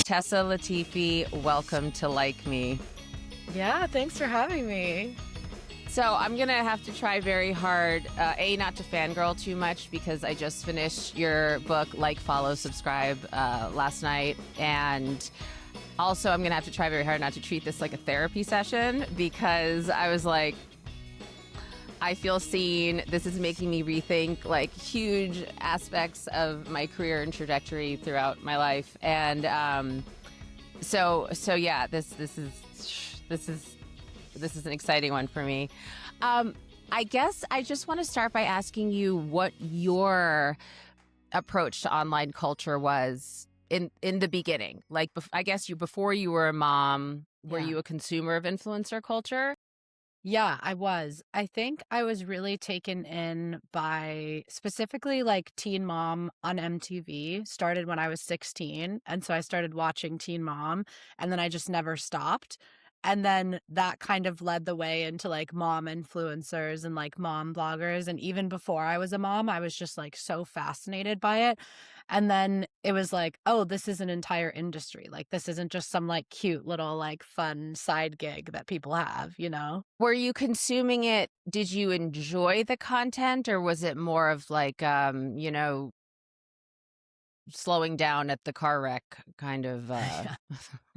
Tessa Latifi, welcome to Like Me. Yeah, thanks for having me. So I'm going to have to try very hard, not to fangirl too much because I just finished your book, Like, Follow, Subscribe, last night. And also I'm going to have to try very hard not to treat this like a therapy session because I was like, I feel seen. This is making me rethink like huge aspects of my career and trajectory throughout my life. And so yeah, this is an exciting one for me. I guess I just want to start by asking you what your approach to online culture was in the beginning. Like, I guess before you were a mom, were Yeah. you a consumer of influencer culture? Yeah, I was. I think I was really taken in by specifically like Teen Mom on MTV. Started when I was 16. And so I started watching Teen Mom and then I just never stopped. And then that kind of led the way into like mom influencers and like mom bloggers. And even before I was a mom, I was just like so fascinated by it. And then it was like, oh, this is an entire industry. Like, this isn't just some like cute little like fun side gig that people have, you know? Were you consuming it? Did you enjoy the content, or was it more of like, slowing down at the car wreck kind of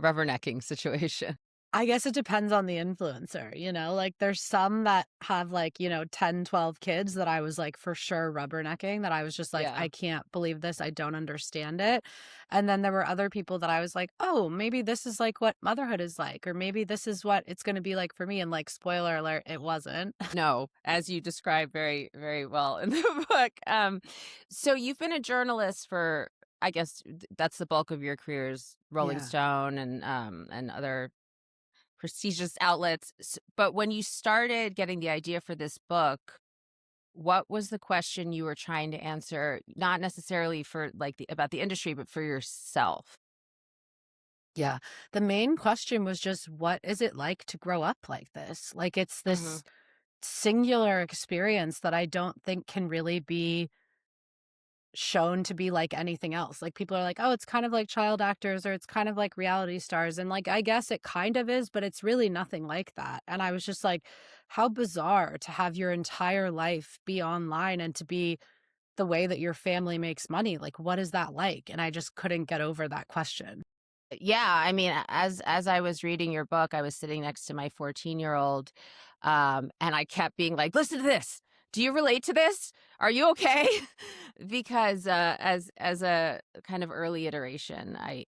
rubbernecking situation? I guess it depends on the influencer, you know? Like, there's some that have, like, 10, 12 kids that I was, like, for sure rubbernecking, that I was just like, Yeah. "I can't believe this, I don't understand it." And then there were other people that I was like, "Oh, maybe this is, like, what motherhood is like, or maybe this is what it's gonna be like for me," and, like, spoiler alert, it wasn't. No, as you describe very, very well in the book. So you've been a journalist for, I guess that's the bulk of your careers, Rolling Yeah. Stone and other prestigious outlets. But when you started getting the idea for this book, what was the question you were trying to answer? Not necessarily for like about the industry, but for yourself. Yeah. The main question was just, what is it like to grow up like this? Like, it's Hmm. this singular experience that I don't think can really be shown to be like anything else. Like, people are like, "Oh, it's kind of like child actors or it's kind of like reality stars." And like, I guess it kind of is, but it's really nothing like that. And I was just like, how bizarre to have your entire life be online and to be the way that your family makes money. Like, what is that like? And I just couldn't get over that question. Yeah, I mean, as I was reading your book, I was sitting next to my 14-year-old, and I kept being like, "Listen to this. Do you relate to this? Are you okay?" Because as a kind of early iteration, I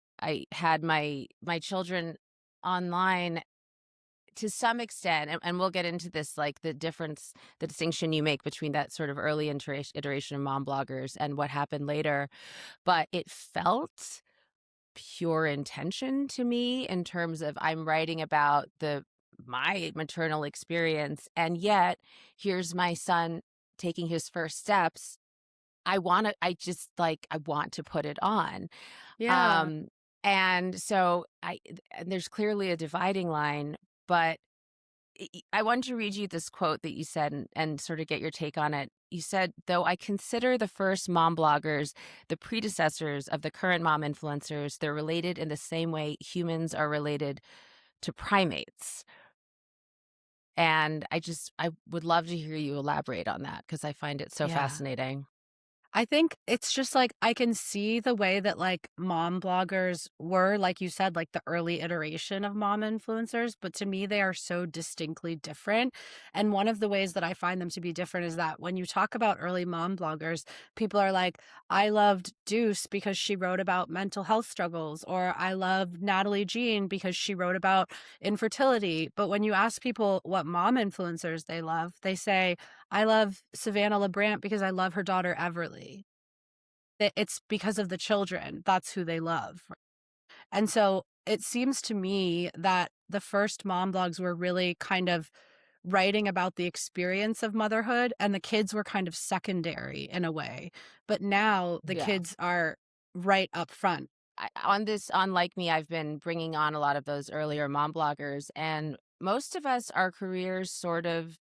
had my children online to some extent, and we'll get into this, like the difference, the distinction you make between that sort of early iteration of mom bloggers and what happened later. But it felt pure intention to me in terms of I'm writing about my maternal experience, and yet here's my son taking his first steps. I want to put it on. Yeah. Um and so and there's clearly a dividing line, but I wanted to read you this quote that you said, and sort of get your take on it. You said, "Though I consider the first mom bloggers the predecessors of the current mom influencers, they're related in the same way humans are related to primates." And I would love to hear you elaborate on that because I find it so Yeah. fascinating. I think it's just like I can see the way that like mom bloggers were, like you said, like the early iteration of mom influencers, but to me, they are so distinctly different. And one of the ways that I find them to be different is that when you talk about early mom bloggers, people are like, I loved Deuce because she wrote about mental health struggles, or I loved Natalie Jean because she wrote about infertility. But when you ask people what mom influencers they love, they say, I love Savannah LeBrant because I love her daughter Everly. It's because of the children. That's who they love. And so it seems to me that the first mom blogs were really kind of writing about the experience of motherhood, and the kids were kind of secondary in a way. But now the Yeah. kids are right up front. On Like Me, I've been bringing on a lot of those earlier mom bloggers, and most of us, our careers sort of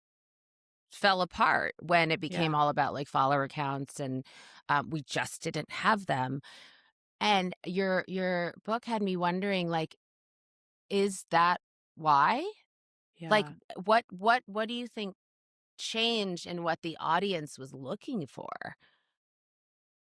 fell apart when it became Yeah. all about like follower counts, and we just didn't have them. And your book had me wondering, like, is that why? Like, Yeah. what do you think changed in what the audience was looking for?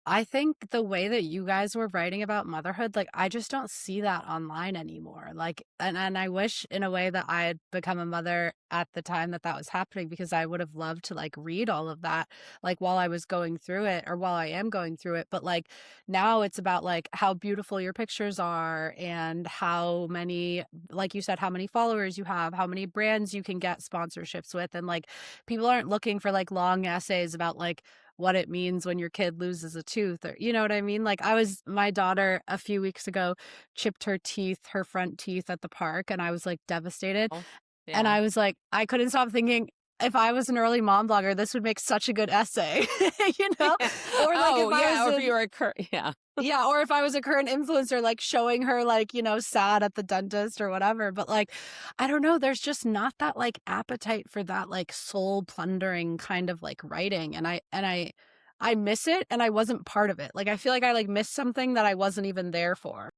I think the way that you guys were writing about motherhood, like, I just don't see that online anymore. Like, and I wish in a way that I had become a mother at the time that that was happening, because I would have loved to like read all of that, like while I was going through it, or while I am going through it. But like now it's about like how beautiful your pictures are, and how many, like you said, how many followers you have, how many brands you can get sponsorships with. And like people aren't looking for like long essays about like what it means when your kid loses a tooth, or you know what I mean? Like my daughter a few weeks ago chipped her teeth, her front teeth at the park, and I was like devastated. Oh, And yeah. I was like, I couldn't stop thinking, if I was an early mom blogger, this would make such a good essay, you know? Or like if Oh, I yeah, was or if in you were a yeah. yeah, or if I was a current influencer, like showing her like, sad at the dentist or whatever. But like, I don't know, there's just not that like appetite for that like soul plundering kind of like writing. And I miss it, and I wasn't part of it. Like I feel like I like missed something that I wasn't even there for.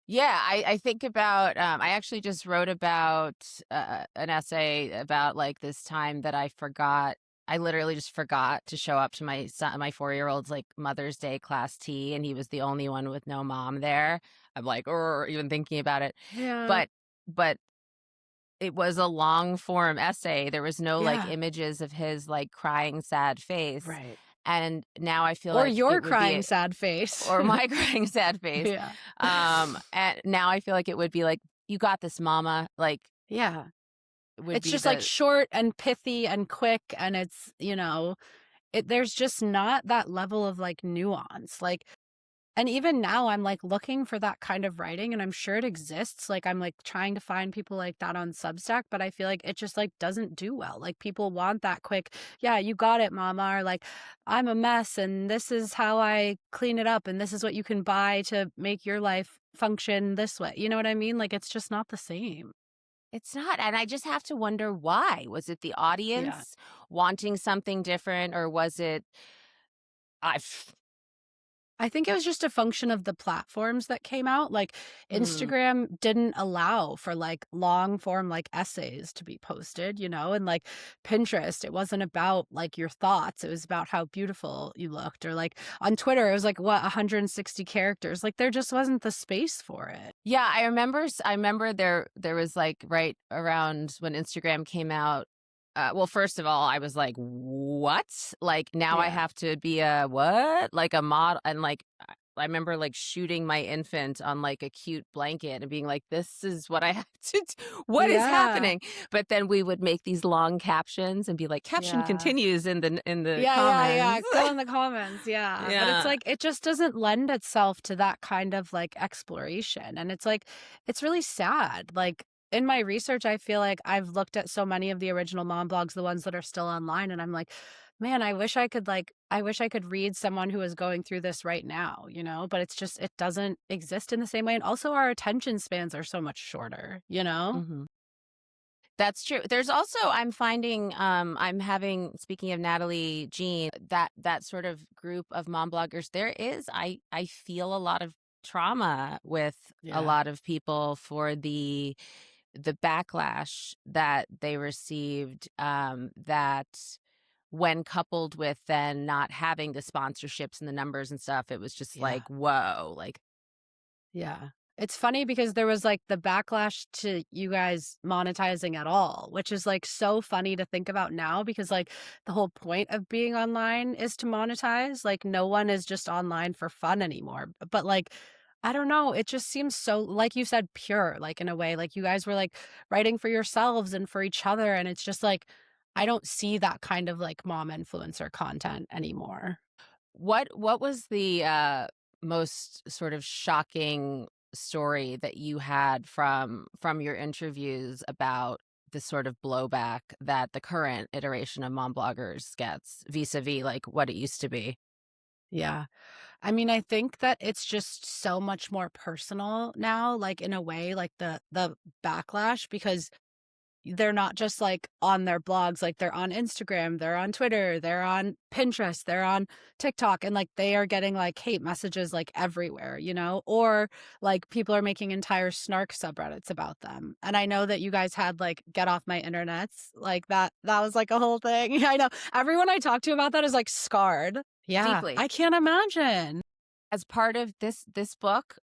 Yeah, I think about, I actually just wrote about, an essay about, like, this time that I literally just forgot to show up to my 4-year-old's, like, Mother's Day class tea, and he was the only one with no mom there. I'm like, or even thinking about it. Yeah. But but it was a long form essay. There was no, like, Yeah. images of his, like, crying sad face, Right. and now I feel Or like your it would crying be, sad face. or my crying sad face. Yeah. And now I feel like it would be like, "You got this, mama," like, Yeah. would It's be just like the short and pithy and quick, and there's just not that level of like nuance. Like, and even now I'm like looking for that kind of writing, and I'm sure it exists. Like I'm like trying to find people like that on Substack, but I feel like it just like doesn't do well. Like people want that quick, yeah, you got it, mama, or like I'm a mess and this is how I clean it up and this is what you can buy to make your life function this way. You know what I mean? Like it's just not the same. it's not, and I just have to wonder why. Was it the Yeah. audience wanting something different, or was it I f I think it was just a function of the platforms that came out. Like mm. Instagram didn't allow for like long form like essays to be posted, and like Pinterest, it wasn't about like your thoughts. It was about how beautiful you looked. Or like on Twitter, it was like what 160 characters. Like there just wasn't the space for it. Yeah, I remember there was, like, right around when Instagram came out, well, first of all, I was like, "What?" Like, now I Yeah. have to be a what? Like, a mod, and, like, I remember, like, shooting my infant on, like, a cute blanket and being like, "This is what I have to d what is Yeah. happening?" But then we would make these long captions and be like, "Caption Yeah. continues in the Yeah, yeah, yeah. comments." Go in the comments. Yeah. But it's Yeah. like, it just doesn't lend itself to that kind of like exploration. And it's like, it's really sad. Like in my research, I feel like I've looked at so many of the original mom blogs, the ones that are still online. And I'm like, man, I wish I could read someone who is going through this right now, but it's just, it doesn't exist in the same way. And also our attention spans are so much shorter? Mhm. That's true. There's also, I'm finding, I'm having, speaking of Natalie Jean, that sort of group of mom bloggers, there is, I feel a lot of trauma with a Yeah. lot of people for the backlash that they received, that when coupled with then not having the sponsorships and the numbers and stuff, it was just Yeah. like, whoa, like, Yeah. It's funny because there was like the backlash to you guys monetizing at all, which is like so funny to think about now because like the whole point of being online is to monetize. Like no one is just online for fun anymore. But like, I don't know, it just seems so, like you said, pure, like in a way, like you guys were like writing for yourselves and for each other. And it's just like, I don't see that kind of like mom influencer content anymore. what was the, most sort of shocking story that you had from your interviews about the sort of blowback that the current iteration of mom bloggers gets vis-a-vis, like, what it used to be? Yeah. I mean, I think that it's just so much more personal now, like in a way, like the backlash because they're not just like on their blogs, like they're on Instagram, they're on Twitter, they're on Pinterest, they're on TikTok, and like they are getting like hate messages like everywhere, you know, or like people are making entire snark subreddits about them. And I know that you guys had like get off my internets, like that was like a whole thing. I know everyone I talk to about that is like scarred. Yeah, Deeply. I can't imagine. As part of this book,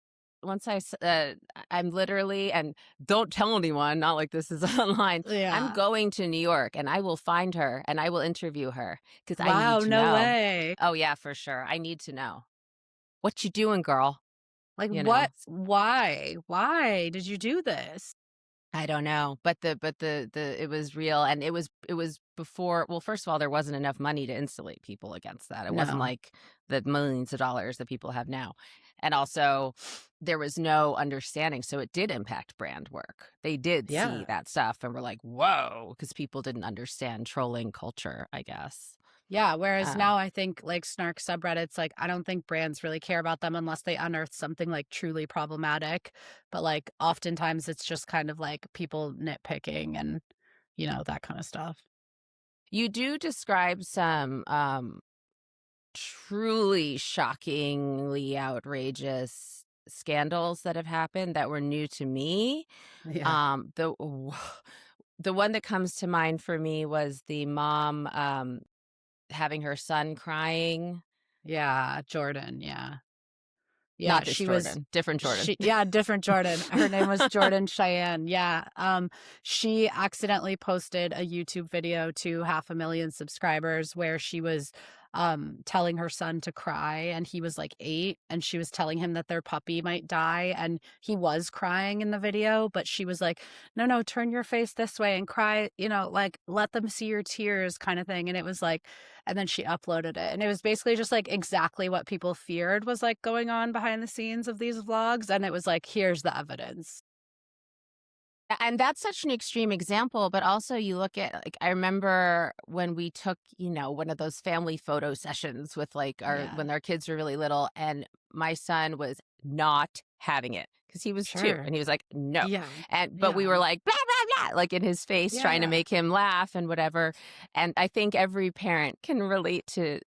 once I'm literally, and don't tell anyone, not like this is online, I'm Yeah. going to New York and I will find her and I will interview her because I need Wow, to no know. way. Oh, yeah, for sure. I need to know. What you doing, girl? Like You what? know? Why? Why did you do this? I don't know, but the it was real, and it was before. Well, first of all, there wasn't enough money to insulate people against that. It wasn't No. like the millions of dollars that people have now, and also there was no understanding, so it did impact brand work. They did see Yeah. that stuff and were like, "Whoa," because people didn't understand trolling culture, I guess. Yeah, whereas Um, now I think like snark subreddits, like I don't think brands really care about them unless they unearth something like truly problematic. But like oftentimes it's just kind of like people nitpicking and that kind of stuff. you do describe some truly shockingly outrageous scandals that have happened that were new to me. Yeah. The the one that comes to mind for me was the mom having her son crying. Yeah, Jordan, yeah. Yeah, Not this she was Jordan, different Jordan. she yeah, different Jordan. Her name was Jordan Cheyenne. Yeah. She accidentally posted a YouTube video to 500,000 subscribers where she was telling her son to cry, and he was like 8, and she was telling him that their puppy might die, and he was crying in the video, but she was like, "No, no, turn your face this way and cry, like let them see your tears," kind of thing. And it was like and then she uploaded it, and it was basically just like exactly what people feared was like going on behind the scenes of these vlogs, and it was like, here's the evidence. And that's such an extreme example, but also you look at, like, I remember when we took, one of those family photo sessions with like Yeah. when our kids were really little, and my son was not having it because he was 2 Sure. and he was like, no. Yeah. But we were Yeah. like, blah, blah, blah, like in his face, trying to Yeah. make him laugh and whatever. And I think every parent can relate to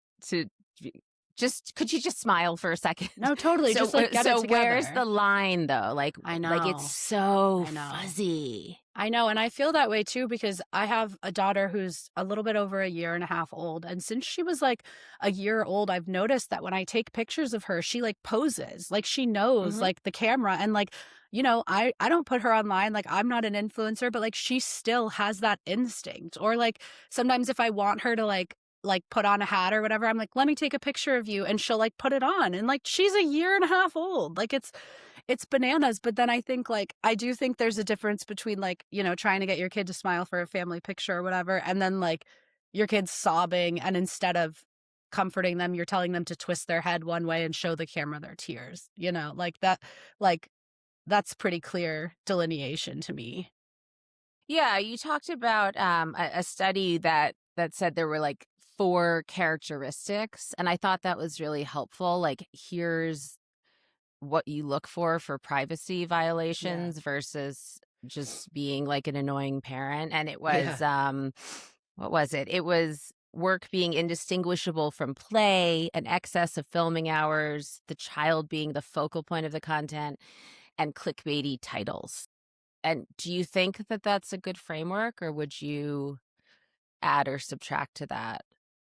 just, could you just smile for a second? No, totally, just, like, get it So where's together. the line though? I Like it's know. so I know. fuzzy. I know, and I feel that way too because I have a daughter who's a little bit over a year and a half old, and since she was, like, a year old, I've noticed that when I take pictures of her, she, like, poses, like, she knows, Mhm. like, the camera, and, like, I don't put her online, like, I'm not an influencer, but, like, she still has that instinct, or, like, sometimes if I want her to, like, put on a hat or whatever, I'm like, "Let me take a picture of you," and she'll, like, put it on, and, like, she's a year and a half old, like, it's bananas, but then I think, like I do think there's a difference between, like, trying to get your kid to smile for a family picture or whatever, and then, like, your kid's sobbing, and instead of comforting them, you're telling them to twist their head one way and show the camera their tears, Like, like, that's pretty clear delineation to me. Yeah, you talked about a study that said there were like 4 characteristics, and I thought that was really helpful. Like, here's what you look for privacy Yeah. violations versus just being like an annoying parent. And it Yeah. was what was it? It was work being indistinguishable from play, an excess of filming hours, the child being the focal point of the content, and clickbaity titles. And do you think that that's a good framework, or would you add or subtract to that?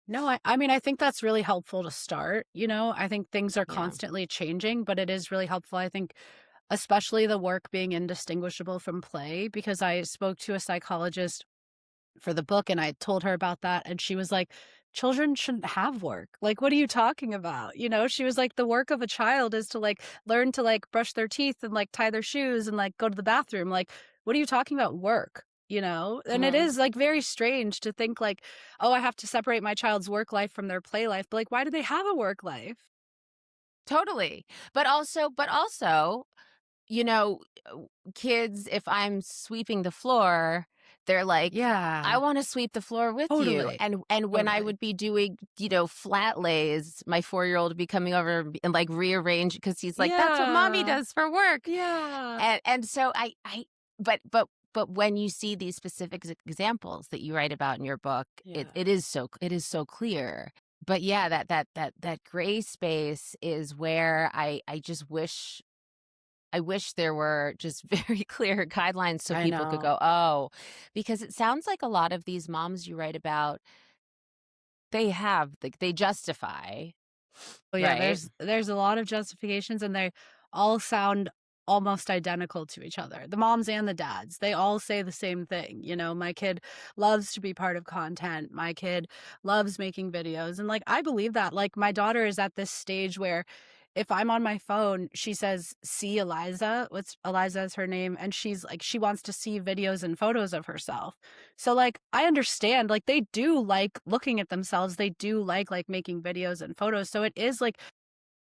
No, I mean, I think that's really helpful to start, I think things are Yeah. constantly changing, but it is really helpful, I think, especially the work being indistinguishable from play, because I spoke to a psychologist for the book and I told her about that, and she was like, "Children shouldn't have work. Like, what are you talking about?" She was like, "The work of a child is to like learn to like brush their teeth and like tie their shoes and like go to the bathroom. Like, what are you talking about work?" And it Mhm. is like very strange to think like, "Oh, I have to separate my child's work life from their play life." But like, why do they have a work life? Totally. But also, you know, kids, if I'm sweeping the floor, they're like, "I Yeah, wanna sweep the floor with you." totally. And when I Totally. would be doing, flat lays, my 4-year-old would be coming over and, like, rearrange because he's like, "That's what mommy Yeah. does for work." Yeah. And so I but but when you see these specific examples that you write about in your book, Yeah. it is so clear. But yeah, that gray space is where I just wish I wish there were just very clear guidelines so I people could know. go, "Oh," because it sounds like a lot of these moms you write about, they have like, they justify, Oh, yeah, right? there's a lot of justifications, and they all sound almost identical to each other. The moms and the dads, they all say the same thing, you know, "My kid loves to be part of content. My kid loves making videos," and, like, I believe that. Like, my daughter is at this stage where if I'm on my phone, she says, "See Eliza," what's Eliza is her name, and she's like she wants to see videos and photos of herself. So, like, I understand, like, they do like looking at themselves, they do like making videos and photos, so it is, like,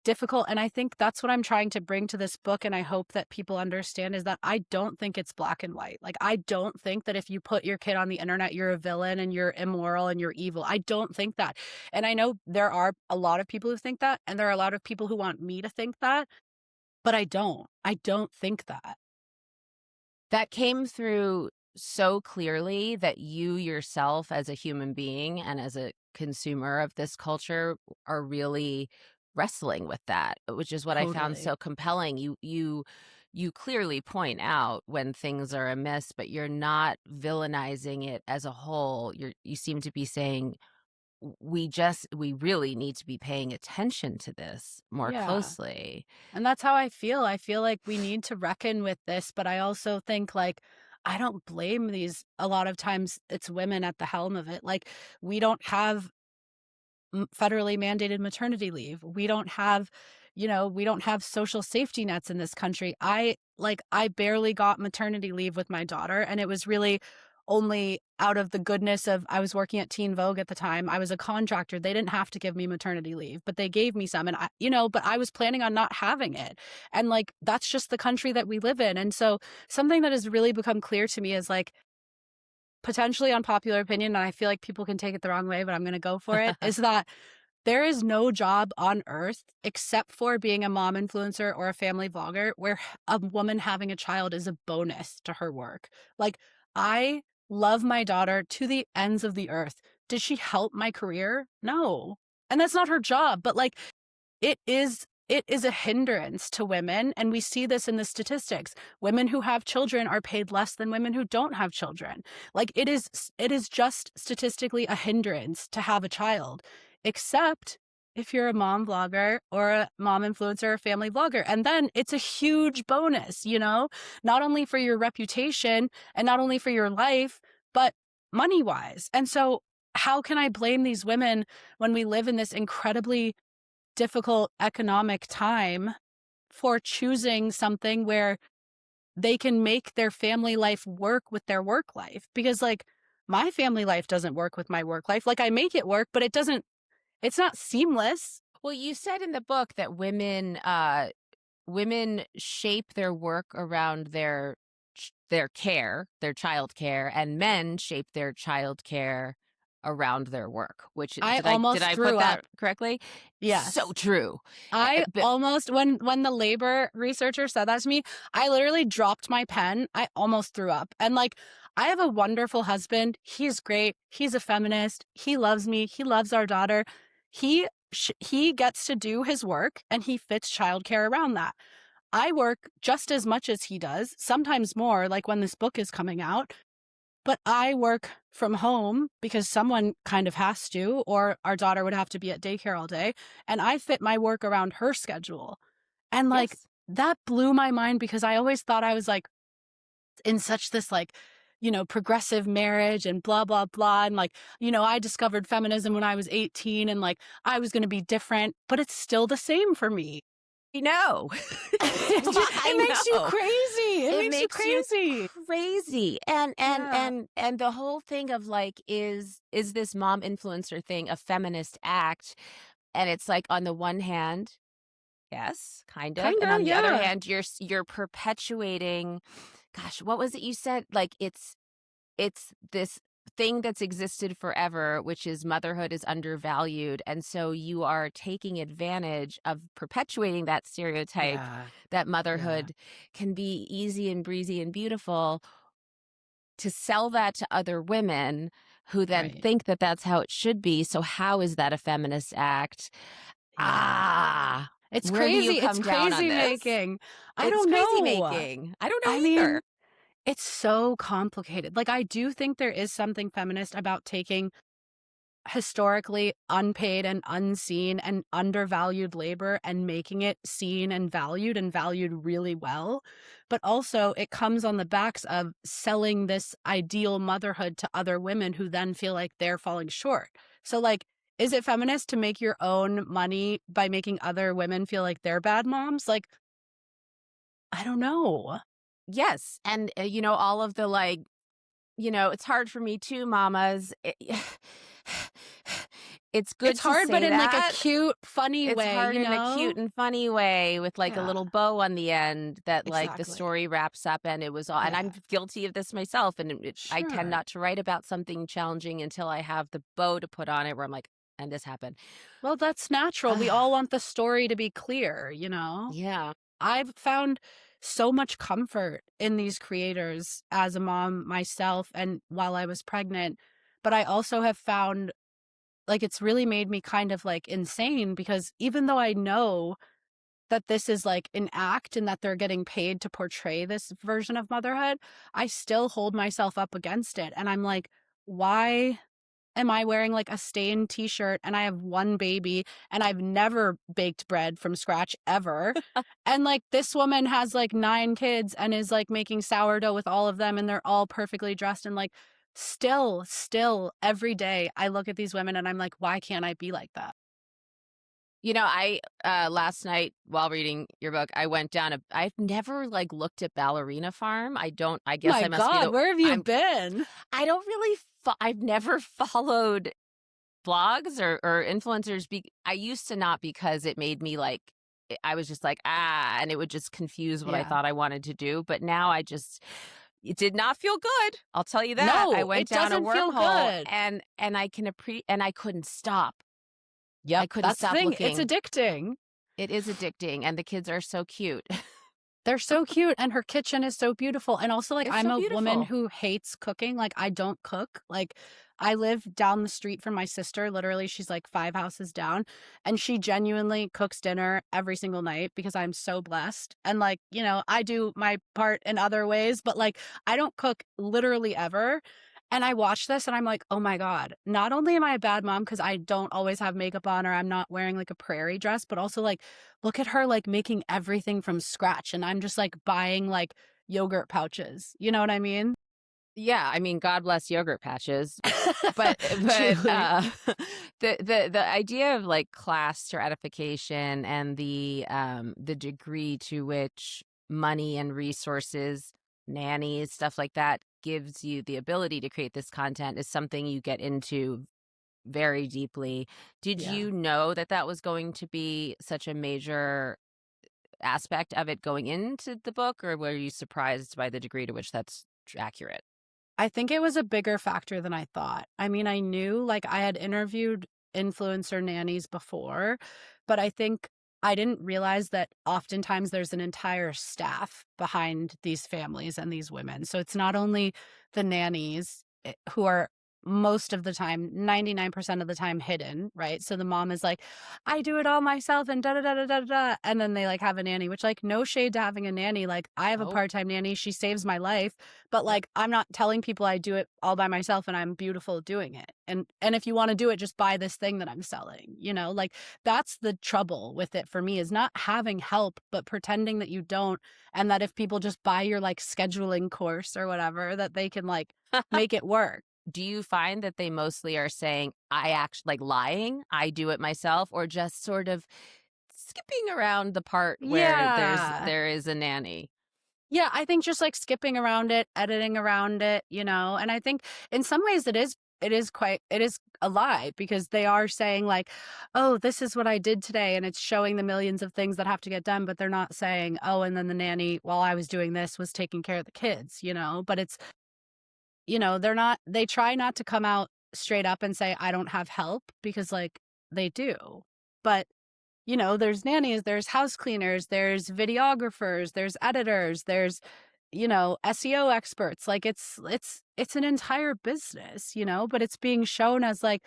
difficult, and I think that's what I'm trying to bring to this book, and I hope that people understand is that I don't think it's black and white. Like, I don't think that if you put your kid on the internet, you're a villain and you're immoral and you're evil. I don't think that, and I know there are a lot of people who think that, and there are a lot of people who want me to think that, but I don't. I don't think that. That came through so clearly that you yourself as a human being and as a consumer of this culture are really wrestling with that, which is what I found Totally. so compelling. You clearly point out when things are amiss, but you're not villainizing it as a whole. You seem to be saying we really need to be paying attention to this more Yeah. closely. And that's how I feel. I feel like we need to reckon with this, but I also think like I don't blame these a lot of times it's women at the helm of it. Like we don't have federally mandated maternity leave. We don't have, you know, we don't have social safety nets in this country. I barely got maternity leave with my daughter, and it was really only out of the goodness of I was working at Teen Vogue at the time. I was a contractor. They didn't have to give me maternity leave, but they gave me some, and but I was planning on not having it. And like that's just the country that we live in. And so something that has really become clear to me is like potentially unpopular opinion, and I feel like people can take it the wrong way, but I'm going to go for it, is that there is no job on earth except for being a mom influencer or a family vlogger where a woman having a child is a bonus to her work. Like, I love my daughter to the ends of the earth. Did she help my career? No. And that's not her job, but like it is a hindrance to women, and we see this in the statistics. Women who have children are paid less than women who don't have children. Like it is just statistically a hindrance to have a child, except if you're a mom vlogger or a mom influencer or family vlogger. And then it's a huge bonus, not only for your reputation and not only for your life, but money wise. And so how can I blame these women when we live in this incredibly difficult economic time for choosing something where they can make their family life work with their work life? Because like my family life doesn't work with my work life. Like I make it work, but it's not seamless. Well, you said in the book that women shape their work around their care, their child care, and men shape their child care around their work. Which I did almost I threw put up. that correctly? So Yes. true. I But almost when the labor researcher said that to me, I literally dropped my pen. I almost threw up. And like I have a wonderful husband. He's great. He's a feminist. He loves me. He loves our daughter. He gets to do his work and he fits childcare around that. I work just as much as he does, sometimes more, like when this book is coming out, but I work from home because someone kind of has to, or our daughter would have to be at daycare all day. And I fit my work around her schedule. And like yes. that blew my mind because I always thought I was like in such this like, progressive marriage and blah, blah, blah. And like, I discovered feminism when I was 18 and like I was going to be different, but it's still the same for me. I know. It I makes you know. crazy. It It makes you makes you crazy. crazy. Yeah. And the whole thing of like is this mom influencer thing a feminist act? And it's like on the one hand, yes, kind of. And Kinda, on the other yeah. hand, you're perpetuating, gosh, what was it you said? Like it's this thing that's existed forever, which is motherhood is undervalued. And so you are taking advantage of perpetuating that stereotype Yeah. that Yeah. motherhood can be easy and breezy and beautiful. to sell that to other women who then Right. think that that's how it should be. So how is that a feminist act? Yeah. Ah, It's where do you crazy. It's come down on crazy this? making. I It's don't crazy know. making. I don't know I either. mean, it's so complicated. Like, I do think there is something feminist about taking historically unpaid and unseen and undervalued labor and making it seen and valued really well. But also, it comes on the backs of selling this ideal motherhood to other women who then feel like they're falling short. So, like, is it feminist to make your own money by making other women feel like they're bad moms? Like, I don't know. Yes, and, all of the, like, "It's hard for me too, mamas." It's good It's to hard, but say in like a that. cute, funny It's way, hard you in a know? cute and funny way with, like, a Yeah, little bow on the end that, like, the exactly. story wraps up, and it was all and Yeah, I'm guilty of this myself, and I tend sure. not to write about something challenging until I have the bow to put on it where I'm like, "And this happened." Well, that's natural. We all want the story to be clear, you know? Yeah. I've found so much comfort in these creators as a mom myself and while I was pregnant, but I also have found like it's really made me kind of like insane because even though I know that this is like an act and that they're getting paid to portray this version of motherhood, I still hold myself up against it. And I'm like, why am I wearing like a stained t-shirt and I have one baby and I've never baked bread from scratch ever? And like this woman has like 9 kids and is like making sourdough with all of them and they're all perfectly dressed and like still every day I look at these women and I'm like, why can't I be like that? I last night while reading your book, I went down I've never, like, looked at Ballerina Farm. I guess My I must be God, where have you I'm been? I don't really I've never followed blogs or influencers. I used to not because it made me like I was just like, ah, and it would just confuse what I Yeah. thought I wanted to do. But now it did not feel good. I'll tell you that. I No, went it down a doesn't feel wormhole good. and I couldn't stop. I Yep, couldn't that's the stop thing. It's looking. addicting. It is addicting, and the kids are so cute. They're so cute, and her kitchen is so beautiful, and also, like, It's I'm so a woman beautiful. who hates cooking, like, I don't cook, like, I live down the street from my sister, literally, she's, like, 5 houses down, and she genuinely cooks dinner every single night because I'm so blessed, and, like, I do my part in other ways, but, like, I don't cook literally ever, and I watch this and I'm like, "Oh my god, not only am I a bad mom because I don't always have makeup on or I'm not wearing, like, a prairie dress, but also, like, look at her, like, making everything from scratch, and I'm just, like, buying, like, yogurt pouches. You know what I mean? Yeah, I mean, God bless yogurt patches. But, Truly. the idea of, like, class stratification and the degree to which money and resources, nannies, stuff like that, gives you the ability to create this content is something you get into very deeply. Did Yeah. you know that that was going to be such a major aspect of it going into the book, or were you surprised by the degree to which that's accurate? I think it was a bigger factor than I thought. I mean, I knew, like, I had interviewed influencer nannies before, but I think I didn't realize that oftentimes there's an entire staff behind these families and these women. So it's not only the nannies who are most of the time, 99% of the time hidden, right? So the mom is like, I do it all myself and da da da da da da. And then they like have a nanny, which like no shade to having a nanny. Like I have a Oh, part-time nanny. She saves my life, but yep. like I'm not telling people I do it all by myself and I'm beautiful doing it. And if you want to do it, just buy this thing that I'm selling, Like that's the trouble with it for me is not having help, but pretending that you don't. And that if people just buy your like scheduling course or whatever, that they can like make it work. Do you find that they mostly are saying, "I actually like lying, I do it myself," or just sort of skipping around the part where Yeah. there is a nanny? Yeah, I think just like skipping around it, editing around it, and I think in some ways it is a lie because they are saying like, "Oh, this is what I did today," and it's showing the millions of things that have to get done, but they're not saying, "Oh, and then the nanny while I was doing this was taking care of the kids." But it's, they try not to come out straight up and say I don't have help because like they do. But there's nannies, there's house cleaners, there's videographers, there's editors, there's SEO experts. Like it's an entire business, but it's being shown as like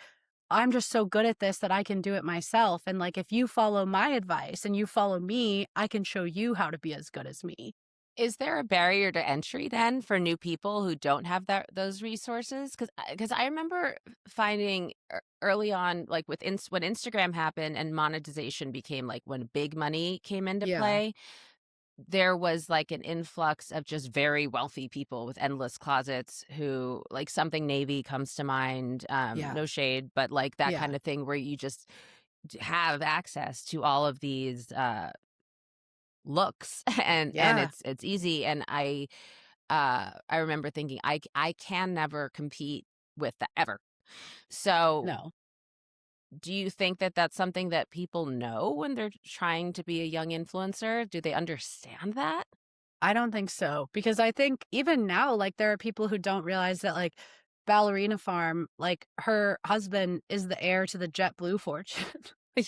I'm just so good at this that I can do it myself. And like if you follow my advice and you follow me, I can show you how to be as good as me. Is there a barrier to entry then for new people who don't have those resources? Because I remember finding early on, like with when Instagram happened and monetization became like when big money came into Yeah. play, there was like an influx of just very wealthy people with endless closets who like something navy comes to mind, Yeah. no shade, but like that Yeah. kind of thing where you just have access to all of these looks and Yeah. it's easy and I remember thinking I can never compete with that ever. So, No. do you think that that's something that people know when they're trying to be a young influencer? Do they understand that? I don't think so, because I think even now, like, there are people who don't realize that, like, Ballerina Farm, like, her husband is the heir to the JetBlue fortune,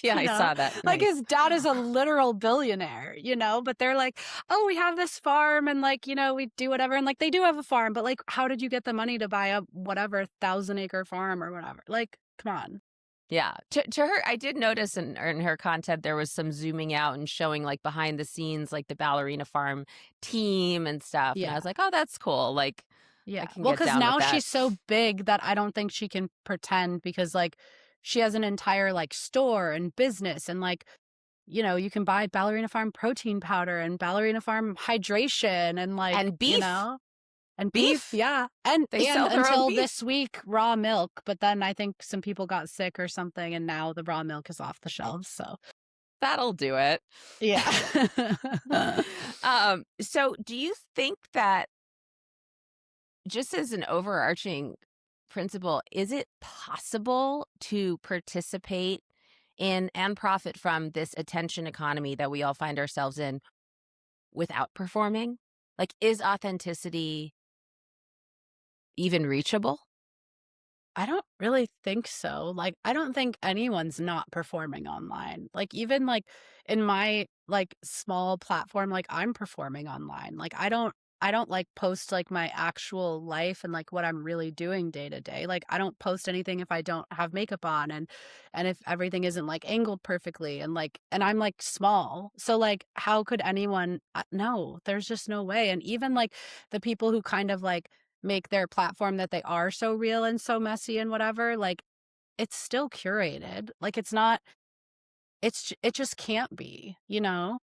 Yeah, you I know? saw that. Like, Nice. his dad is a literal billionaire, but they're like, "Oh, we have this farm and, like, we do whatever," and, like, they do have a farm, but, like, how did you get the money to buy a whatever 1,000-acre farm or whatever? Like, come on. Yeah. To her, I did notice in her content there was some zooming out and showing like behind the scenes, like the ballerina farm team and stuff. And I Yeah. was like, oh, that's cool. Like I Yeah. can Well, get because down with now that. she's so big that I don't think she can pretend because, like, she has an entire, like, store and business and, like, you can buy Ballerina Farm protein powder and Ballerina Farm hydration and, like, And beef. and beef, Beef. yeah. And They and sell their own until beef. this week, raw milk, but then I think some people got sick or something, and now the raw milk is off the shelves, so That'll do it. yeah. So do you think that just as an overarching principle, is it possible to participate in and profit from this attention economy that we all find ourselves in without performing? Like, is authenticity even reachable? I don't really think so. Like, I don't think anyone's not performing online. Like, even like in my like small platform, like I'm performing online. Like, I don't like post like my actual life and like what I'm really doing day to day. Like, I don't post anything if I don't have makeup on and if everything isn't like angled perfectly and I'm like small. So like how could anyone no, there's just no way. And even like the people who kind of like make their platform that they are so real and so messy and whatever, like, it's still curated. Like, it's not it just can't be, you know?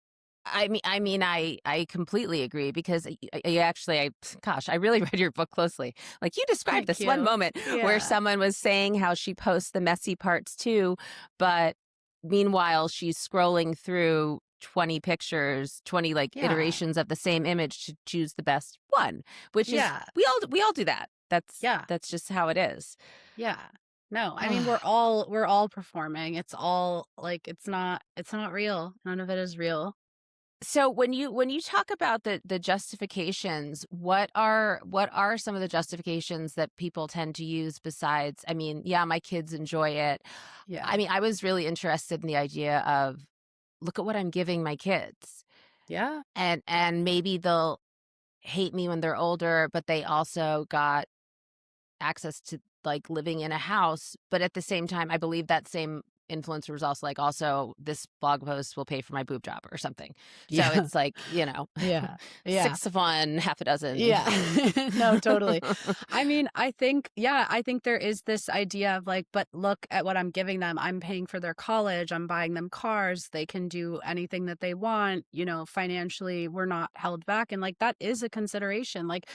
I completely agree because I actually, gosh, I really read your book closely. Like you described Thank this one you. moment where Yeah. someone was saying how she posts the messy parts too, but meanwhile she's scrolling through 20 pictures, 20 like Yeah. iterations of the same image to choose the best one, which is Yeah. we all do that. Yeah. That's just how it is. Yeah. No, I mean, we're all performing. It's all like, it's not real. None of it is real. So when you talk about the justifications, what are some of the justifications that people tend to use besides, I mean, yeah, my kids enjoy it. I Yeah. mean, I was really interested in the idea of look at what I'm giving my kids. Yeah. And maybe they'll hate me when they're older, but they also got access to, like, living in a house, but at the same time, I believe that same influencer was also like, "Also, this blog post will pay for my boob job," or something. So Yeah. it's like, Yeah. Yeah. 6 of one, half a dozen. Yeah. No, totally. I mean, I think there is this idea of like, but look at what I'm giving them. I'm paying for their college. I'm buying them cars. They can do anything that they want. Financially, we're not held back. And like, that is a consideration. Like,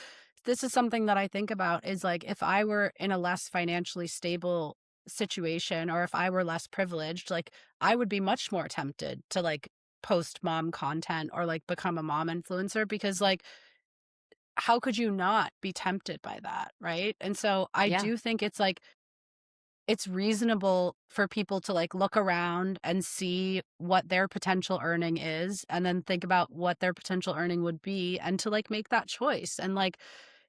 this is something that I think about is like, if I were in a less financially stable situation or if I were less privileged, like, I would be much more tempted to like post mom content or like become a mom influencer because like, how could you not be tempted by that, right? And so I Yeah, do think it's like it's reasonable for people to like look around and see what their potential earning is and then think about what their potential earning would be and to like make that choice. And like,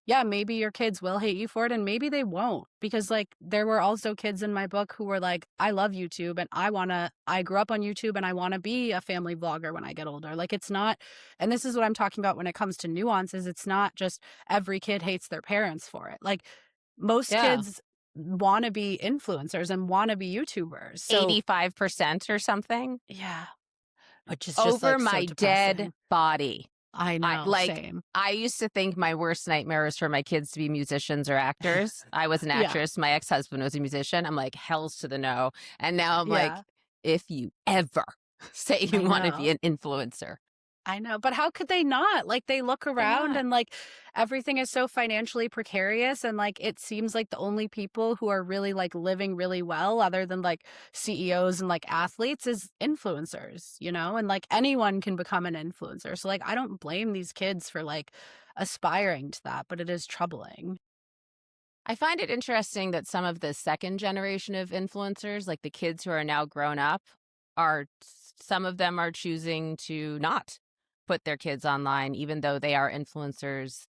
yeah, maybe your kids will hate you for it and maybe they won't because like there were also kids in my book who were like, I love YouTube and I grew up on YouTube and I want to be a family vlogger when I get older. Like it's not, and this is what I'm talking about when it comes to nuances. It's not just every kid hates their parents for it. Like most Yeah. kids want to be influencers and want to be YouTubers. So 85% or something yeah, which is just over like so my dead depressing. body. I I know, like same. I used to think my worst nightmare was for my kids to be musicians or actors. I was an Yeah, actress. My ex-husband was a musician. I'm like, hell's to the no. And now I'm like, yeah, if you ever say you I want to be know. an influencer, I know, but how could they not? Like, they look they're around not. and, like, everything is so financially precarious, and, like, it seems like the only people who are really, like, living really well other than, like, CEOs and, like, athletes is influencers, you know? And, like, anyone can become an influencer. So, like, I don't blame these kids for, like, aspiring to that, but it is troubling. I find it interesting that some of the second generation of influencers, like the kids who are now grown up, are some of them are choosing to not put their kids online, even though they are influencers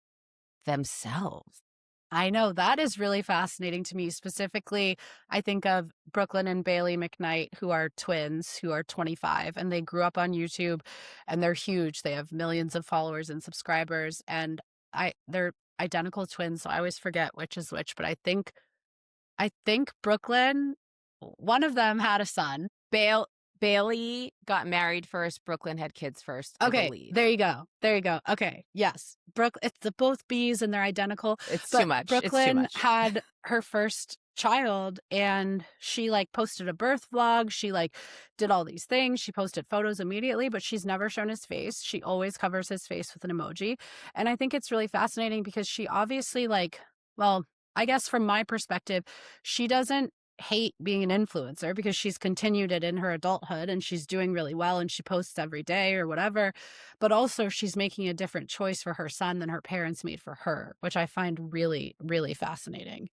themselves. I know, that is really fascinating to me. Specifically, I think of Brooklyn and Bailey McKnight, who are twins, who are 25, and they grew up on YouTube, and they're huge. They have millions of followers and subscribers, and they're identical twins, so I always forget which is which, but I think Brooklyn, one of them had a son. Bale Bailey got married first, Brooklyn had kids first, I Okay, believe. there you go. There you go. Okay, yes. It's the both B's and they're identical, It's too but much. It's too Brooklyn much. had her first child and she like posted a birth vlog. She like did all these things. She posted photos immediately, but she's never shown his face. She always covers his face with an emoji. And I think it's really fascinating because she obviously like, well, I guess from my perspective, she doesn't hate being an influencer because she's continued it in her adulthood and she's doing really well and she posts every day or whatever. But also, she's making a different choice for her son than her parents made for her, which I find really, really fascinating.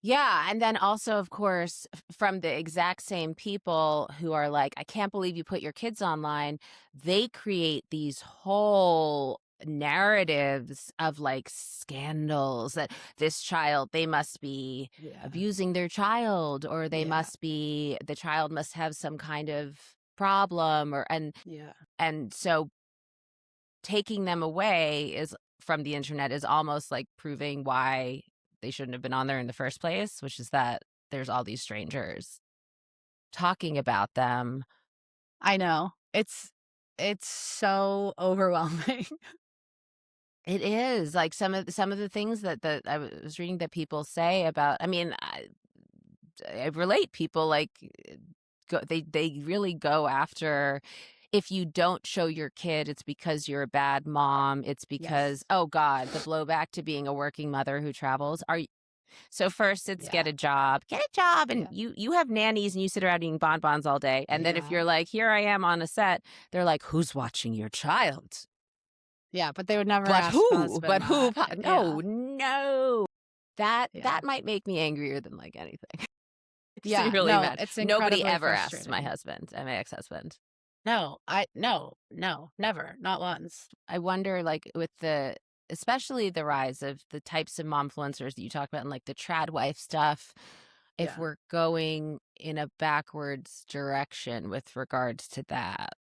Yeah, and then also, of course, from the exact same people who are like, "I can't believe you put your kids online," they create these whole narratives of, like, scandals that this child they must be Yeah. abusing their child, or they Yeah. must be the child must have some kind of problem, or Yeah. and so taking them away is from the internet is almost like proving why they shouldn't have been on there in the first place, which is that there's all these strangers talking about them. I know. It's so overwhelming. It is like some of the things that I was reading that people say about. I mean, I relate. People like they really go after. If you don't show your kid, it's because you're a bad mom. It's because, Yes. oh God, the blowback to being a working mother who travels. So first it's Yeah. get a job, and Yeah. you have nannies and you sit around eating bonbons all day. And then if Yeah. you're like, here I am on a set, they're like, who's watching your child? Yeah, but they would never But ask the who? husband But who? that. No, Yeah. no. Yeah. That might make me angrier than like anything. Makes me Yeah. really No, mad. it's Nobody incredibly ever asked my frustrating. husband and my ex-husband. No, never, not once. I wonder, like, with the especially the rise of the types of momfluencers that you talk about and like the trad wife stuff, if Yeah. we're going in a backwards direction with regards to that.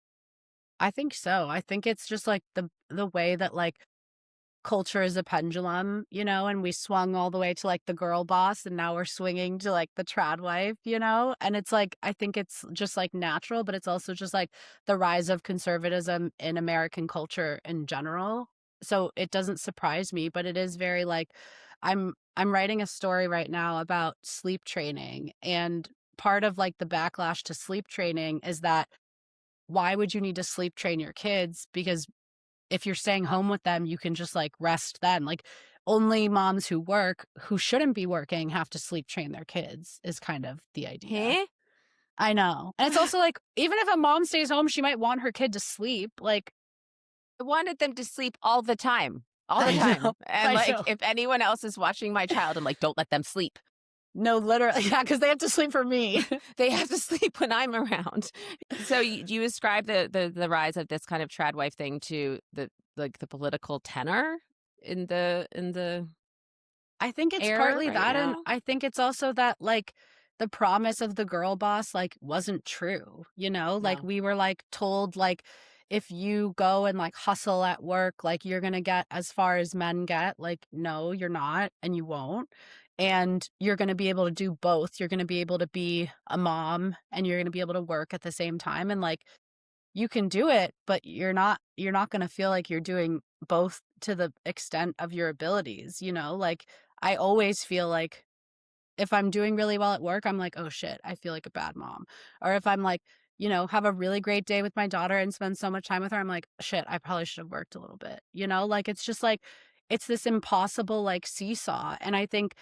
I think so. I think it's just like the way that like culture is a pendulum, you know, and we swung all the way to like the girl boss and now we're swinging to like the trad wife, you know? And it's like I think it's just like natural, but it's also just like the rise of conservatism in American culture in general. So it doesn't surprise me, but it is very like I'm writing a story right now about sleep training and part of like the backlash to sleep training is that why would you need to sleep train your kids? Because if you're staying home with them, you can just like rest then. Like only moms who work, who shouldn't be working, have to sleep train their kids, is kind of the idea. Huh? I know. And it's also like, even if a mom stays home, she might want her kid to sleep. Like, I wanted them to sleep all the time. All the I know. time. And I like know. if anyone else is watching my child, I'm like, don't let them sleep. No, literally. Yeah, because they have to sleep for me. They have to sleep when I'm around. So do you ascribe the rise of this kind of trad wife thing to the like the political tenor? in the I think it's air partly right that, and now? I think it's also that, like, the promise of the girl boss, like, wasn't true, you know? Like, No. we were, like, told, like, if you go and, like, hustle at work, like, you're gonna get as far as men get. Like, no, you're not, and you won't. And you're gonna be able to do both. You're gonna be able to be a mom, and you're gonna be able to work at the same time, and, like, you can do it, but you're not gonna feel like you're doing both to the extent of your abilities, you know? Like, I always feel like if I'm doing really well at work, I'm like, "Oh shit, I feel like a bad mom." Or if I'm like, have a really great day with my daughter and spend so much time with her, I'm like, "Shit, I probably should have worked a little bit." You know? Like, it's just like it's this impossible, like, seesaw, and I think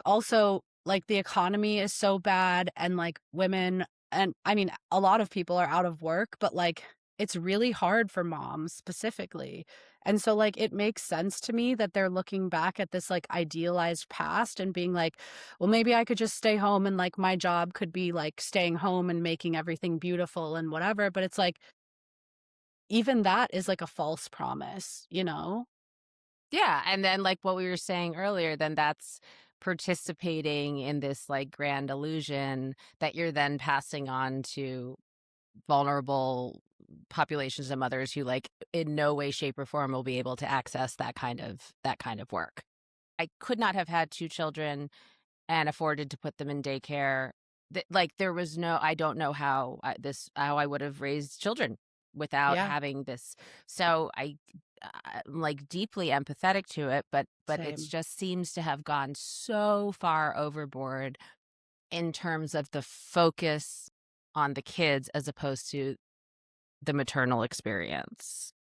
also, like, the economy is so bad and, like, women and I mean, a lot of people are out of work, but, like, it's really hard for moms specifically. And so, like, it makes sense to me that they're looking back at this, like, idealized past and being like, "Well, maybe I could just stay home and, like, my job could be, like, staying home and making everything beautiful and whatever." But it's like, even that is, like, a false promise, you know? Yeah, and then, like what we were saying earlier, then that's participating in this, like, grand illusion that you're then passing on to vulnerable populations of mothers who, like, in no way, shape, or form will be able to access that kind of work. I could not have had 2 children and afforded to put them in daycare. Like, there was no I don't know how I would have raised children without Yeah, having this. So I'm, like, deeply empathetic to it, but it same. just seems to have gone so far overboard in terms of the focus on the kids as opposed to the maternal experience.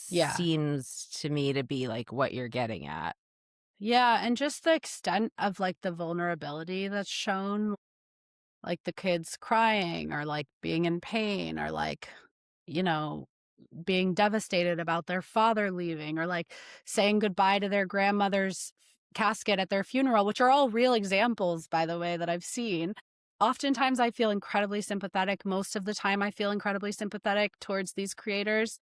Yeah. Seems to me to be, like, what you're getting at. Yeah, and just the extent of, like, the vulnerability that's shown, like, the kids crying or, like, being in pain or, like, you know, being devastated about their father leaving or, like, saying goodbye to their grandmother's casket at their funeral, which are all real examples, by the way, that I've seen. Oftentimes, I feel incredibly sympathetic. Most of the time, I feel incredibly sympathetic towards these creators,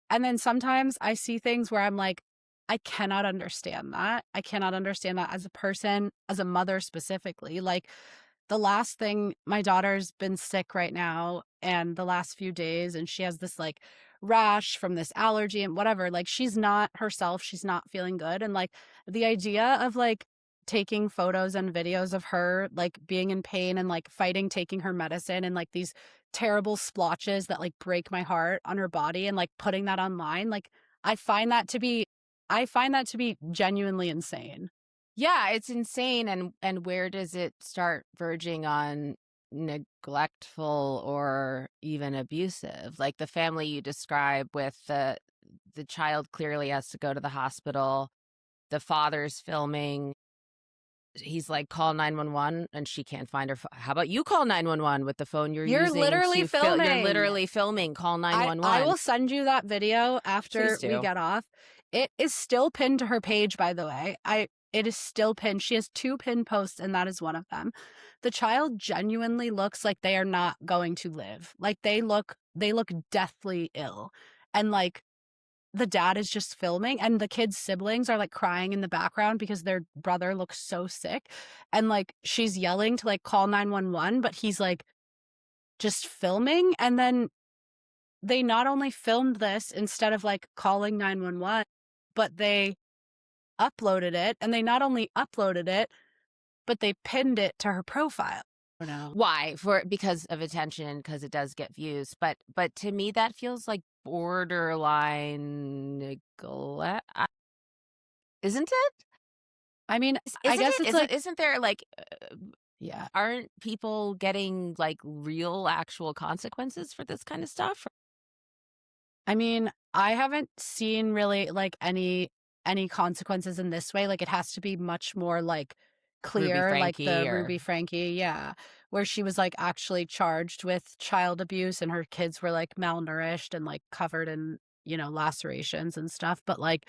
and then sometimes I see things where I'm like, I cannot understand that. I cannot understand that as a person, as a mother specifically. Like, the last thing my daughter's been sick right now and the last few days, and she has this like rash from this allergy and whatever. Like, she's not herself. She's not feeling good. And like the idea of like taking photos and videos of her like being in pain and like fighting taking her medicine and like these terrible splotches that like break my heart on her body and like putting that online, like I find that to be I find that to be genuinely insane. Yeah, it's insane, and where does it start verging on neglectful or even abusive? Like, the family you describe with the child clearly has to go to the hospital, the father's filming, he's like, "Call 911," and she can't find her pho "How about you call 911 with the phone you're You're using literally to fill you're filming. literally filming, call I 911." will send you that video Please after we do. get off. It is still pinned to her page, by the way. It is still pinned. She has 2 pinned posts, and that is one of them. The child genuinely looks like they are not going to live. Like, they look deathly ill. And, like, the dad is just filming, and the kid's siblings are, like, crying in the background because their brother looks so sick, and, like, she's yelling to, like, call 911, but he's, like, just filming, and then they not only filmed this instead of, like, calling 911, but they uploaded it, and they not only uploaded it, but they pinned it to her profile. Oh, no. Why? Because of attention, because it does get views, but to me, that feels like borderline neglect, isn't it? I mean, I Isn't guess it? it's like Isn't there, like, yeah. aren't people getting, like, real actual consequences for this kind of stuff? I mean, I haven't seen really, like, any consequences in this way. Like, it has to be much more, like, Ruby clear, like the Frankie or Ruby Frankie, yeah, where she was, like, actually charged with child abuse and her kids were, like, malnourished and, like, covered in, lacerations and stuff, but, like,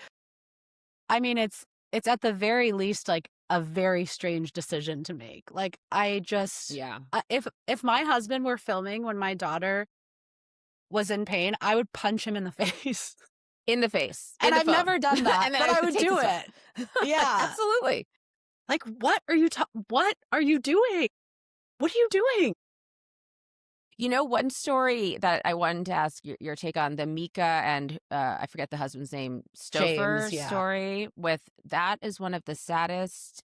I mean, it's at the very least, like, a very strange decision to make. Like, I just yeah. if my husband were filming when my daughter was in pain, I would punch him in the face. In the face, in And the I've phone. never done that, And then but I I would would take do this it. Yeah. Absolutely. Like, what are you doing? What are you doing? You know, one story that I wanted to ask your take on, the Mika and, I forget the husband's name, James, Stouffer yeah. story with that is one of the saddest.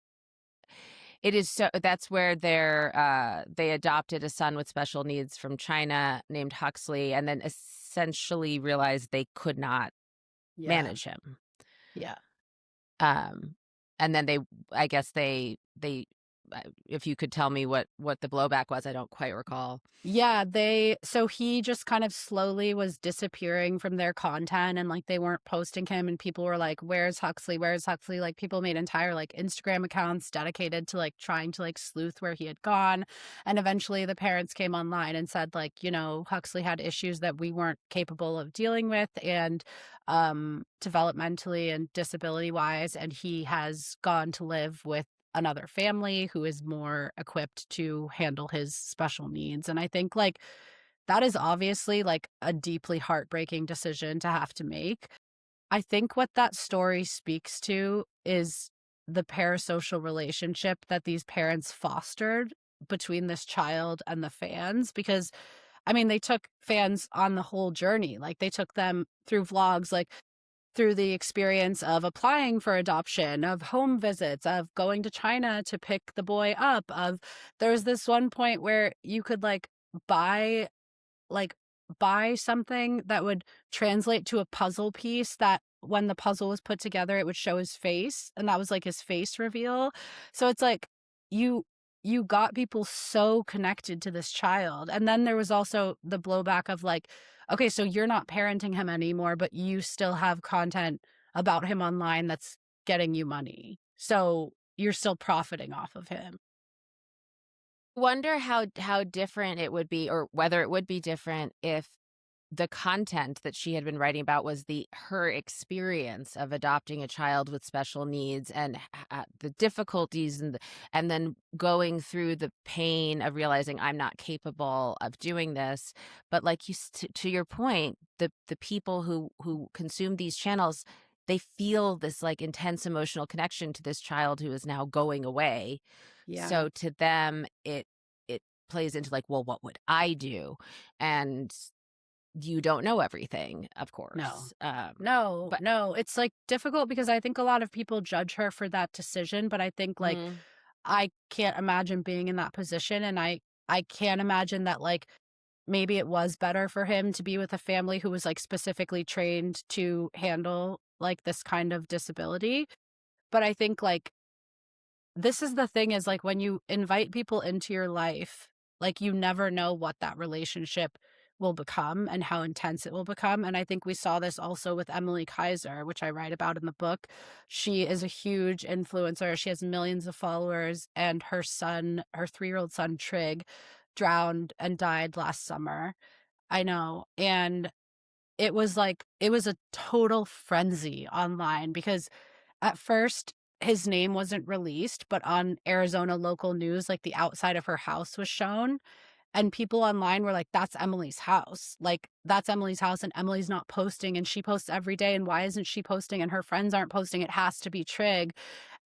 It is so that's where they adopted a son with special needs from China named Huxley, and then essentially realized they could not Yeah. manage him. Yeah. Um, and then I guess if you could tell me what the blowback was, I don't quite recall. Yeah, so he just kind of slowly was disappearing from their content, and like they weren't posting him, and people were like, "Where's Huxley? Where's Huxley?" Like people made entire like Instagram accounts dedicated to like trying to like sleuth where he had gone. And eventually the parents came online and said like, Huxley had issues that we weren't capable of dealing with, and developmentally and disability wise, and he has gone to live with another family who is more equipped to handle his special needs. And I think like that is obviously like a deeply heartbreaking decision to have to make. I think what that story speaks to is the parasocial relationship that these parents fostered between this child and the fans, because I mean they took fans on the whole journey. Like they took them through vlogs, like through the experience of applying for adoption, of home visits, of going to China to pick the boy up, of there was this one point where you could buy like buy something that would translate to a puzzle piece that when the puzzle was put together it would show his face, and that was like his face reveal. So it's like you you got people so connected to this child. And then there was also the blowback of like, okay, so you're not parenting him anymore, but you still have content about him online that's getting you money, so you're still profiting off of him. Wonder how different it would be, or whether it would be different if the content that she had been writing about was her experience of adopting a child with special needs, and the difficulties, and then going through the pain of realizing I'm not capable of doing this. But like to your point, the people who consume these channels, they feel this like intense emotional connection to this child who is now going away. Yeah. So to them, it plays into like, well, what would I do? And you don't know everything, of No. course, No, but no, it's, like, difficult because I think a lot of people judge her for that decision, but I think, like, mhm. I can't imagine being in that position, and I can't imagine that, like, maybe it was better for him to be with a family who was, like, specifically trained to handle, like, this kind of disability. But I think, like, this is the thing is, like, when you invite people into your life, like, you never know what that relationship will become and how intense it will become. And I think we saw this also with Emily Kaiser, which I write about in the book. She is a huge influencer. She has millions of followers, and her son, her 3-year-old son, Trig, drowned and died last summer. I know. And it was a total frenzy online because at first, his name wasn't released, but on Arizona local news, like, the outside of her house was shown, and people online were like, "That's Emily's house. Like, that's Emily's house, and Emily's not posting, and she posts every day, and why isn't she posting, and her friends aren't posting? It has to be Trig."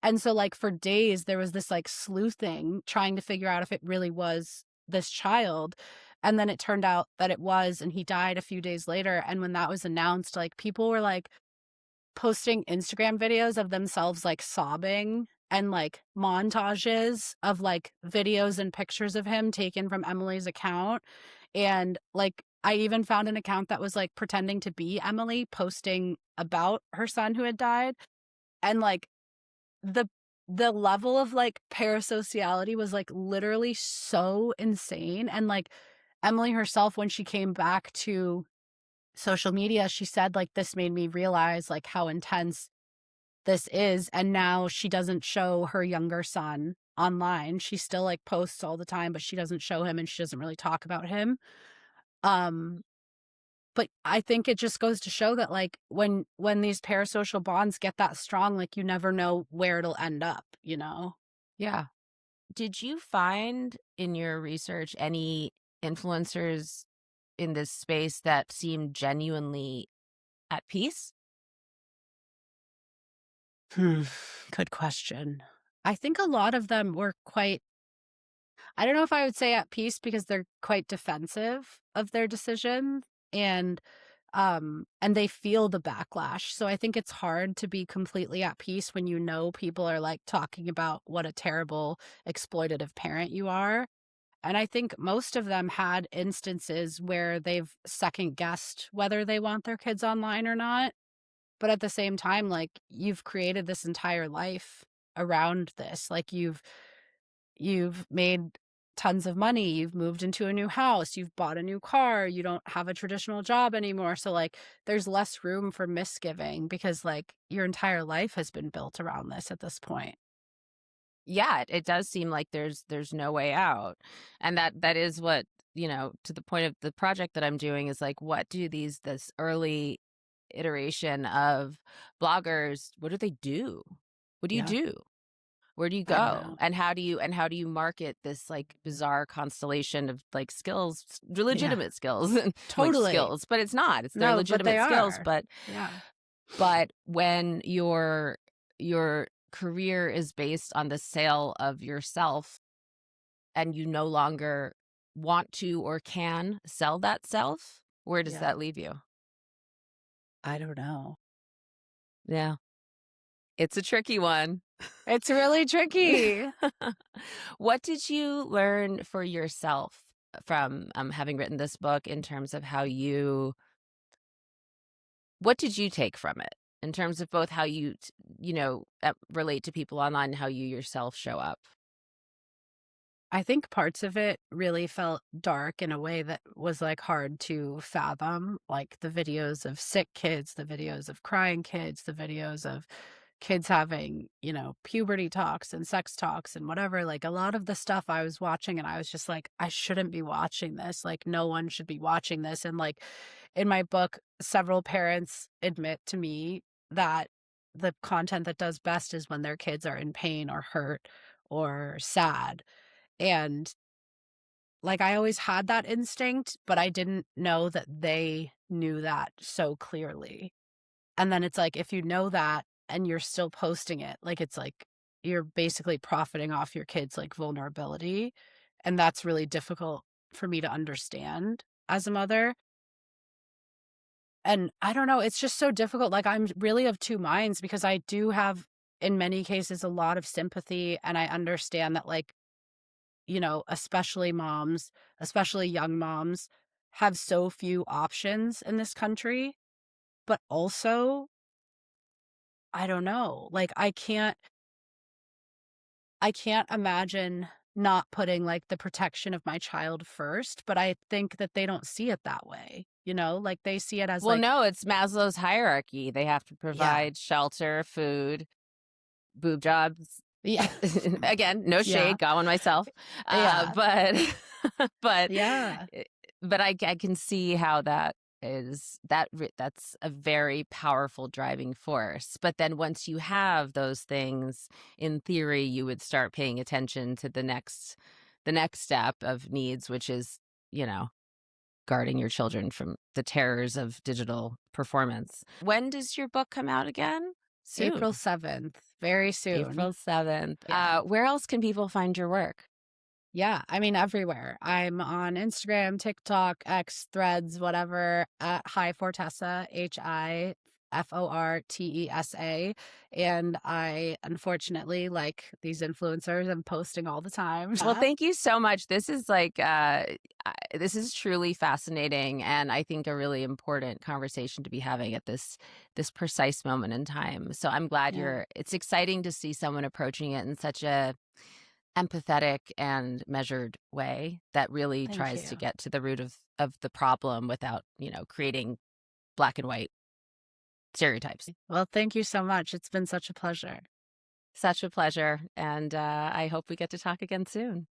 And so, like, for days, there was this, like, sleuthing, trying to figure out if it really was this child, and then it turned out that it was, and he died a few days later. And when that was announced, like, people were, like, posting Instagram videos of themselves, like, sobbing, and, like, montages of, like, videos and pictures of him taken from Emily's account. And, like, I even found an account that was, like, pretending to be Emily, posting about her son who had died. And, like, the the level of, like, parasociality was, like, literally so insane. And, like, Emily herself, when she came back to social media, she said, like, "This made me realize, like, how intense this is." And now she doesn't show her younger son online. She still, like, posts all the time, but she doesn't show him, and she doesn't really talk about him. Um, but I think it just goes to show that, like, when these parasocial bonds get that strong, like, you never know where it'll end up, you know? Yeah. Did you find in your research any influencers in this space that seemed genuinely at peace? Hmm, good question. I think a lot of them were quite I don't know if I would say at peace because they're quite defensive of their decision and they feel the backlash. So I think it's hard to be completely at peace when you know people are like talking about what a terrible exploitative parent you are. And I think most of them had instances where they've second guessed whether they want their kids online or not. But at the same time, like you've created this entire life around this. Like you've made tons of money, you've moved into a new house, you've bought a new car, you don't have a traditional job anymore. So like there's less room for misgiving because like your entire life has been built around this at this point. Yeah, it does seem like there's no way out. And that is what, to the point of the project that I'm doing is like, what do this early iteration of bloggers, what do they do? What do you Yeah. do? Where do you I don't go? know. And how do you market this like bizarre constellation of like skills, Yeah. legitimate skills and like Totally. skills, but it's not. It's their No, but they legitimate skills, are. but Yeah. when your career is based on the sale of yourself and you no longer want to or can sell that self, where does Yeah. that leave you? I don't know. Yeah. It's a tricky one. It's really tricky. What did you learn for yourself from having written this book in terms of what did you take from it in terms of both how relate to people online and how you yourself show up? I think parts of it really felt dark in a way that was, like, hard to fathom, like, the videos of sick kids, the videos of crying kids, the videos of kids having, puberty talks and sex talks and whatever, like, a lot of the stuff I was watching and I was just like, "I shouldn't be watching this, like, no one should be watching this," and, like, in my book, several parents admit to me that the content that does best is when their kids are in pain or hurt or sad, and, like, I always had that instinct, but I didn't know that they knew that so clearly. And then it's like, if you know that and you're still posting it, like, it's like you're basically profiting off your kid's, like, vulnerability, and that's really difficult for me to understand as a mother. And I don't know, it's just so difficult, like, I'm really of 2 minds because I do have, in many cases, a lot of sympathy, and I understand that, like, especially moms, especially young moms, have so few options in this country, but also, I don't know, like, I can't imagine not putting, like, the protection of my child first, but I think that they don't see it that way, like, they see it as, Well, like no, it's Maslow's hierarchy. They have to yeah, provide shelter, food, boob jobs. yeah, Again, no yeah, shade, got one myself. yeah, But but yeah, eh, but I can see how that's a very powerful driving force. But then once you have those things, in theory, you would start paying attention to the next step of needs, which is, you know, guarding your children from the terrors of digital performance. When does your book come out again? April Soon. 7th, very soon, April 7th. yeah. Where else can people find your work? Yeah, I mean, everywhere. I'm on Instagram, TikTok, X, Threads, whatever, at Hi Fortesa, HIFORTESA. And I, unfortunately, like these influencers, I'm posting all the time. Well, thank you so much. This is truly fascinating, and I think a really important conversation to be having at this precise moment in time. So I'm glad Yeah, it's exciting to see someone approaching it in such a empathetic and measured way that really thank tries to you. get to the root of the problem without, creating black and white stereotypes. Well, thank you so much. It's been such a pleasure. Such a pleasure, and I hope we get to talk again soon.